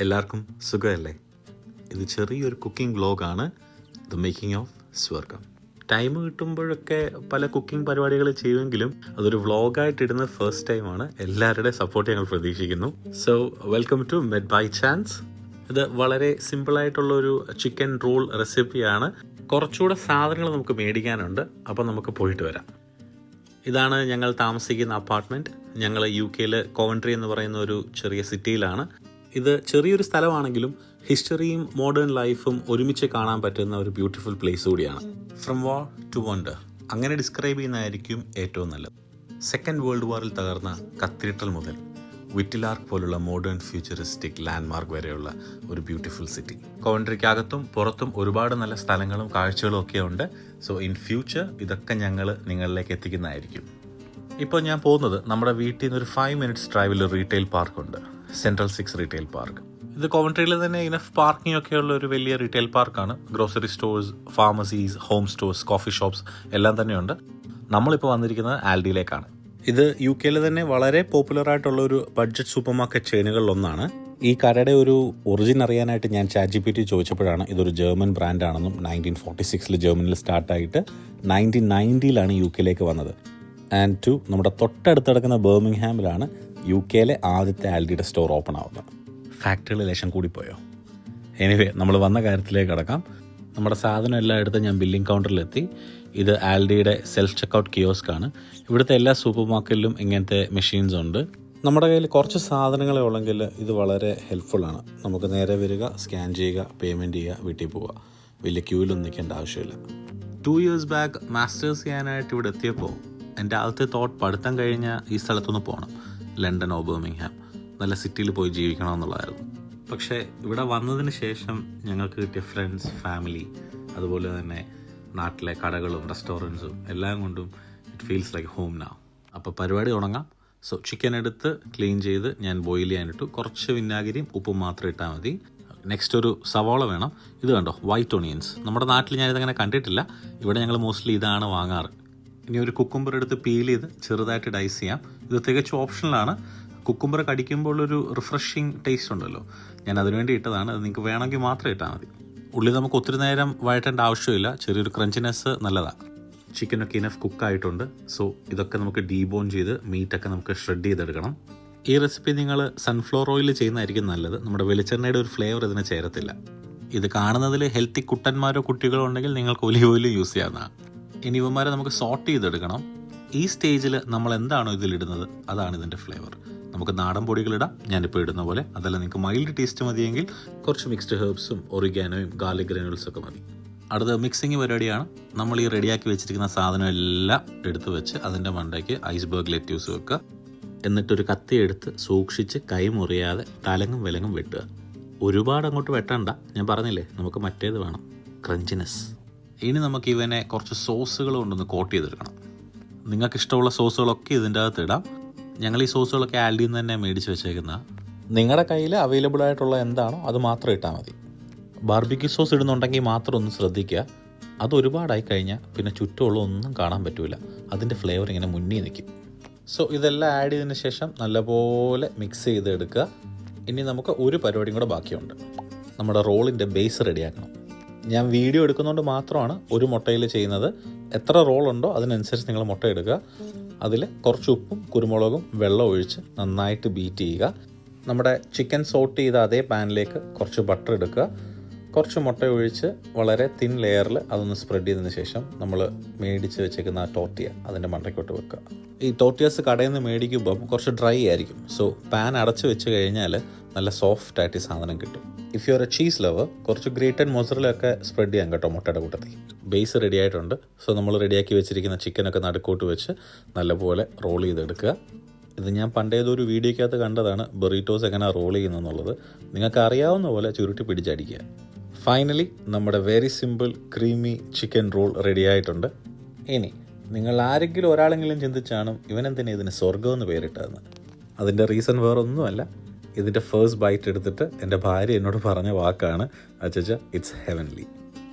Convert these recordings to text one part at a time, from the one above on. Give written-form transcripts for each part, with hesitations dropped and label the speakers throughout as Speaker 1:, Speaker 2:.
Speaker 1: എല്ലാവർക്കും സുഖമല്ലേ? ഇത് ചെറിയൊരു കുക്കിംഗ് വ്ലോഗാണ്, ദ മേക്കിംഗ് ഓഫ് സ്വർഗം. ടൈം കിട്ടുമ്പോഴൊക്കെ പല കുക്കിംഗ് പരിപാടികൾ ചെയ്യുമെങ്കിലും അതൊരു വ്ലോഗായിട്ട് ഇടുന്ന ഫസ്റ്റ് ടൈമാണ്. എല്ലാവരുടെയും സപ്പോർട്ട് ഞങ്ങൾ പ്രതീക്ഷിക്കുന്നു. So welcome to med by chance. ഇത് വളരെ സിമ്പിളായിട്ടുള്ളൊരു ചിക്കൻ റോൾ റെസിപ്പിയാണ്. കുറച്ചുകൂടെ സാധനങ്ങൾ നമുക്ക് മേടിക്കാനുണ്ട്, അപ്പോൾ നമുക്ക് പോയിട്ട് വരാം. ഇതാണ് ഞങ്ങൾ താമസിക്കുന്ന അപ്പാർട്ട്മെൻറ്റ്. ഞങ്ങൾ UK കോവൻട്രി എന്ന് പറയുന്ന ഒരു ചെറിയ സിറ്റിയിലാണ്. ഇത് ചെറിയൊരു സ്ഥലമാണെങ്കിലും ഹിസ്റ്ററിയും മോഡേൺ ലൈഫും ഒരുമിച്ച് കാണാൻ പറ്റുന്ന ഒരു ബ്യൂട്ടിഫുൾ പ്ലേസ് കൂടിയാണ്. ഫ്രം വാർ ടു വണ്ടർ അങ്ങനെ ഡിസ്ക്രൈബ് ചെയ്യുന്നതായിരിക്കും ഏറ്റവും നല്ലത്. സെക്കൻഡ് വേൾഡ് വാറിൽ തകർന്ന കത്തീഡ്രൽ മുതൽ വിറ്റിലാർക്ക് പോലുള്ള മോഡേൺ ഫ്യൂച്ചറിസ്റ്റിക് ലാൻഡ്മാർക്ക് വരെയുള്ള ഒരു ബ്യൂട്ടിഫുൾ സിറ്റി. കോവൻട്രിക്കകത്തും പുറത്തും ഒരുപാട് നല്ല സ്ഥലങ്ങളും കാഴ്ചകളും ഒക്കെ ഉണ്ട്. സോ ഇൻ ഫ്യൂച്ചർ ഇതൊക്കെ ഞങ്ങൾ നിങ്ങളിലേക്ക് എത്തിക്കുന്നതായിരിക്കും. ഇപ്പോൾ ഞാൻ പോകുന്നത് നമ്മുടെ വീട്ടിൽ നിന്ന് ഒരു 5 minutes ഡ്രൈവിൽ റീറ്റെയിൽ പാർക്കുണ്ട്, സെൻട്രൽ 6 റീറ്റെയിൽ പാർക്ക്. ഇത് കോവൻട്രിയിൽ തന്നെ ഇനഫ് പാർക്കിംഗ് ഒക്കെയുള്ള ഒരു വലിയ റീറ്റെയിൽ പാർക്കാണ്. Grocery stores, pharmacies, home stores, coffee shops എല്ലാം തന്നെയുണ്ട്. നമ്മളിപ്പോൾ വന്നിരിക്കുന്നത് ആൽഡിയിലേക്കാണ്. ഇത് UK തന്നെ വളരെ പോപ്പുലർ ആയിട്ടുള്ള ഒരു ബഡ്ജറ്റ് സൂപ്പർ മാർക്കറ്റ് ചെയിനുകളിലൊന്നാണ്. ഈ കടയുടെ ഒരു ഒറിജിൻ അറിയാനായിട്ട് ഞാൻ ChatGPT ചോദിച്ചപ്പോഴാണ് ഇതൊരു ജർമ്മൻ ബ്രാൻഡാണെന്നും 1946 ജർമ്മനിയിൽ സ്റ്റാർട്ടായിട്ട് 1990 UK വന്നത്. ആൻഡ് 2 നമ്മുടെ തൊട്ടടുത്ത് കിടക്കുന്ന ബർമിംഗ്ഹാമിലാണ് UK ആദ്യത്തെ ആൽഡിയുടെ സ്റ്റോർ ഓപ്പൺ ആവുന്നത്. ഫാക്ടറികൾ ലേശം കൂടിപ്പോയോ? എനിവേ, നമ്മൾ വന്ന കാര്യത്തിലേക്ക് കിടക്കാം. നമ്മുടെ സാധനം എല്ലാം എടുത്ത് ഞാൻ ബില്ലിംഗ് കൗണ്ടറിലെത്തി. ഇത് ആൽഡിയുടെ സെൽഫ് ചെക്കൗട്ട് കിയോസ്കാണ്. ഇവിടുത്തെ എല്ലാ സൂപ്പർ മാർക്കറ്റിലും ഇങ്ങനത്തെ മെഷീൻസ് ഉണ്ട്. നമ്മുടെ കയ്യിൽ കുറച്ച് സാധനങ്ങളെ ഉള്ളെങ്കിൽ ഇത് വളരെ ഹെൽപ്ഫുള്ളാണ്. നമുക്ക് നേരെ വരിക, സ്കാൻ ചെയ്യുക, പേയ്മെൻറ്റ് ചെയ്യുക, വീട്ടിൽ പോവുക. വലിയ ക്യൂവിലൊന്നും നിൽക്കേണ്ട ആവശ്യമില്ല. 2 years ബാക്ക് മാസ്റ്റേഴ്സ് ചെയ്യാനായിട്ട് ഇവിടെ എത്തിയപ്പോൾ എൻ്റെ ആദ്യത്തെ തോട്ട് പഠിത്തം കഴിഞ്ഞ ഈ സ്ഥലത്തൊന്ന് പോകണം, ലണ്ടനോ ബർമിംഗ്ഹാം, നല്ല സിറ്റിയിൽ പോയി ജീവിക്കണമെന്നുള്ളതായിരുന്നു. പക്ഷേ ഇവിടെ വന്നതിന് ശേഷം ഞങ്ങൾക്ക് കിട്ടിയ ഫ്രണ്ട്സ്, ഫാമിലി, അതുപോലെ തന്നെ നാട്ടിലെ കടകളും റെസ്റ്റോറൻറ്റ്സും എല്ലാം കൊണ്ടും it feels like home now. അപ്പോൾ പരിപാടി തുടങ്ങാം. സോ ചിക്കൻ എടുത്ത് ക്ലീൻ ചെയ്ത് ഞാൻ ബോയിൽ ചെയ്യാനിട്ടു. കുറച്ച് വിനാഗിരിയും ഉപ്പും മാത്രം ഇട്ടാൽ മതി. നെക്സ്റ്റ് ഒരു സവാള വേണം. ഇത് കണ്ടോ, വൈറ്റ് ഓണിയൻസ്. നമ്മുടെ നാട്ടിൽ ഞാനിതങ്ങനെ കണ്ടിട്ടില്ല. ഇവിടെ ഞങ്ങൾ മോസ്റ്റ്ലി ഇതാണ് വാങ്ങാറ്. ഇനി ഒരു കുക്കുംബർ എടുത്ത് പീൽ ചെയ്ത് ചെറുതായിട്ട് ഡൈസ് ചെയ്യാം. ഇത് തികച്ചും ഓപ്ഷണലാണ്. കുക്കുംബർ കടിക്കുമ്പോൾ ഒരു റിഫ്രഷിങ് ടേസ്റ്റ് ഉണ്ടല്ലോ, ഞാൻ അതിനുവേണ്ടി ഇട്ടതാണ്. അത് നിങ്ങൾക്ക് വേണമെങ്കിൽ മാത്രം ഇട്ടാൽ മതി. ഉള്ളി നമുക്ക് ഒത്തിരി നേരം വഴറ്റേണ്ട ആവശ്യമില്ല. ചെറിയൊരു ക്രഞ്ചിനെസ് നല്ലതാണ്. ചിക്കനൊക്കെ ഇനഫ് കുക്കായിട്ടുണ്ട്. സോ ഇതൊക്കെ നമുക്ക് ഡീബോൺ ചെയ്ത് മീറ്റൊക്കെ നമുക്ക് ഷ്രെഡ് ചെയ്തെടുക്കണം. ഈ റെസിപ്പി നിങ്ങൾ സൺഫ്ലവർ ഓയിൽ ചെയ്യുന്നതായിരിക്കും നല്ലത്. നമ്മുടെ വെളിച്ചെണ്ണയുടെ ഒരു ഫ്ലേവർ ഇതിന് ചേരത്തില്ല. ഇത് കാണുന്നതിൽ ഹെൽത്തി കുട്ടന്മാരോ കുട്ടികളോ ഉണ്ടെങ്കിൽ നിങ്ങൾക്ക് ഒലിവ് ഓയിൽ യൂസ് ചെയ്യാവുന്നതാണ്. ഇനി ഇവന്മാരെ നമുക്ക് സോർട്ട് ചെയ്തെടുക്കണം. ഈ സ്റ്റേജിൽ നമ്മൾ എന്താണോ ഇതിലിടുന്നത് അതാണ് ഇതിൻ്റെ ഫ്ലേവർ. നമുക്ക് നാടൻ പൊടികളിടാം, ഞാനിപ്പോൾ ഇടുന്ന പോലെ. അതല്ല നിങ്ങൾക്ക് മൈൽഡ് ടേസ്റ്റ് മതിയെങ്കിൽ കുറച്ച് മിക്സ്ഡ് ഹെർബ്സും ഒറിഗാനോയും ഗാർലിക് ഗ്രാനുൾസൊക്കെ മതി. അടുത്ത മിക്സിങ് പരിപാടിയാണ്. നമ്മൾ ഈ റെഡിയാക്കി വെച്ചിരിക്കുന്ന സാധനം എല്ലാം എടുത്ത് വെച്ച് അതിൻ്റെ മണ്ടയ്ക്ക് ഐസ്ബർഗ് ലെറ്റ്യൂസ് വെക്കുക. എന്നിട്ടൊരു കത്തി എടുത്ത് സൂക്ഷിച്ച് കൈ മുറിയാതെ തലങ്ങും വിലങ്ങും വെട്ടുക. ഒരുപാട് അങ്ങോട്ട് വെട്ടണ്ട, ഞാൻ പറഞ്ഞില്ലേ നമുക്ക് മറ്റേത് വേണം, ക്രഞ്ചിനെസ്. ഇനി നമുക്ക് ഇവനെ കുറച്ച് സോസുകൾ കൊണ്ടൊന്ന് കോട്ട് ചെയ്തെടുക്കണം. നിങ്ങൾക്ക് ഇഷ്ടമുള്ള സോസുകളൊക്കെ ഇതിൻ്റെ അകത്ത് ഇടാം. ഞങ്ങൾ ഈ സോസുകളൊക്കെ ആൽഡിയിൽ നിന്ന് തന്നെ മേടിച്ച് വെച്ചേക്കുന്ന. നിങ്ങളുടെ കയ്യിൽ അവൈലബിൾ ആയിട്ടുള്ള എന്താണോ അത് മാത്രം ഇട്ടാൽ മതി. ബാർബിക്യൂ സോസ് ഇടുന്നുണ്ടെങ്കിൽ മാത്രം ഒന്ന് ശ്രദ്ധിക്കുക. അത് ഒരുപാടായി കഴിഞ്ഞാൽ പിന്നെ ചുറ്റുമുള്ള ഒന്നും കാണാൻ പറ്റില്ല. അതിൻ്റെ ഫ്ലേവർ ഇങ്ങനെ മുന്നിൽ നിൽക്കും. സോ ഇതെല്ലാം ആഡ് ചെയ്തതിന് ശേഷം നല്ലപോലെ മിക്സ് ചെയ്തെടുക്കുക. ഇനി നമുക്ക് ഒരു പരിപാടിയും കൂടെ ബാക്കിയുണ്ട്. നമ്മുടെ റോളിൻ്റെ ബേസ് റെഡിയാക്കണം. ഞാൻ വീഡിയോ എടുക്കുന്നതുകൊണ്ട് മാത്രമാണ് ഒരു മുട്ടയിൽ ചെയ്യുന്നത്. എത്ര റോളുണ്ടോ അതിനനുസരിച്ച് നിങ്ങൾ മുട്ട എടുക്കുക. അതിൽ കുറച്ച് ഉപ്പും കുരുമുളകും വെള്ളം ഒഴിച്ച് നന്നായിട്ട് ബീറ്റ് ചെയ്യുക. നമ്മുടെ ചിക്കൻ സോട്ട് ചെയ്ത അതേ പാനിലേക്ക് കുറച്ച് ബട്ടർ എടുക്കുക. കുറച്ച് മുട്ട ഒഴിച്ച് വളരെ തിൻ ലെയറിൽ അതൊന്ന് സ്പ്രെഡ് ചെയ്തതിന് ശേഷം നമ്മൾ മേടിച്ച് വെച്ചേക്കുന്ന ആ ടോർട്ടിയ അതിൻ്റെ മണ്ടയ്ക്കോട്ട് വെക്കുക. ഈ ടോർട്ടിയാസ് കടയിൽ നിന്ന് മേടിക്കുമ്പം കുറച്ച് ഡ്രൈ ആയിരിക്കും. സോ പാൻ അടച്ച് വെച്ച് കഴിഞ്ഞാൽ നല്ല സോഫ്റ്റായിട്ട് ഈ സാധനം കിട്ടും. If you are A cheese lover കുറച്ച് ഗ്രേറ്റഡ് മൊസറലൊക്കെ സ്പ്രെഡ് ചെയ്യാം കേട്ടോ മുട്ടയുടെ കൂട്ടത്തിൽ. ബേസ് റെഡി ആയിട്ടുണ്ട്. സോ നമ്മൾ റെഡിയാക്കി വെച്ചിരിക്കുന്ന ചിക്കനൊക്കെ നടുക്കോട്ട് വെച്ച് നല്ലപോലെ റോൾ ചെയ്തെടുക്കുക. ഇത് ഞാൻ പണ്ടേതൊരു വീഡിയോയ്ക്കകത്ത് കണ്ടതാണ്, ബൊറീറ്റോസ് എങ്ങനെ റോൾ ചെയ്യുന്നതെന്നുള്ളത്. നിങ്ങൾക്ക് അറിയാവുന്ന പോലെ ചുരുട്ടി പിടിച്ചടിക്കുക. ഫൈനലി നമ്മുടെ very simple creamy chicken roll ready ആയിട്ടുണ്ട്. ഇനി നിങ്ങൾ ആരെങ്കിലും ഒരാളെങ്കിലും ചിന്തിച്ചാണ് ഇവനെന്തിനാ ഇതിന് സ്വർഗ്ഗമെന്ന് പേരിട്ടതെന്ന്. അതിൻ്റെ റീസൺ വേറൊന്നുമല്ല, ഇതിൻ്റെ ഫസ്റ്റ് ബൈറ്റ് എടുത്തിട്ട് എൻ്റെ ഭാര്യ എന്നോട് പറഞ്ഞ വാക്കാണ്, അച്ചച്ച ഇറ്റ്സ് ഹെവൻലി.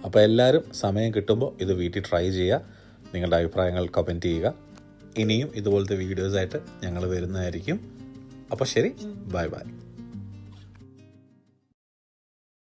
Speaker 1: അപ്പോൾ എല്ലാവരും സമയം കിട്ടുമ്പോൾ ഇത് വീട്ടിൽ ട്രൈ ചെയ്യുക. നിങ്ങളുടെ അഭിപ്രായങ്ങൾ കമൻറ്റ് ചെയ്യുക. ഇനിയും ഇതുപോലത്തെ വീഡിയോസായിട്ട് ഞങ്ങൾ വരുന്നതായിരിക്കും. അപ്പോൾ ശരി, ബൈ ബൈ.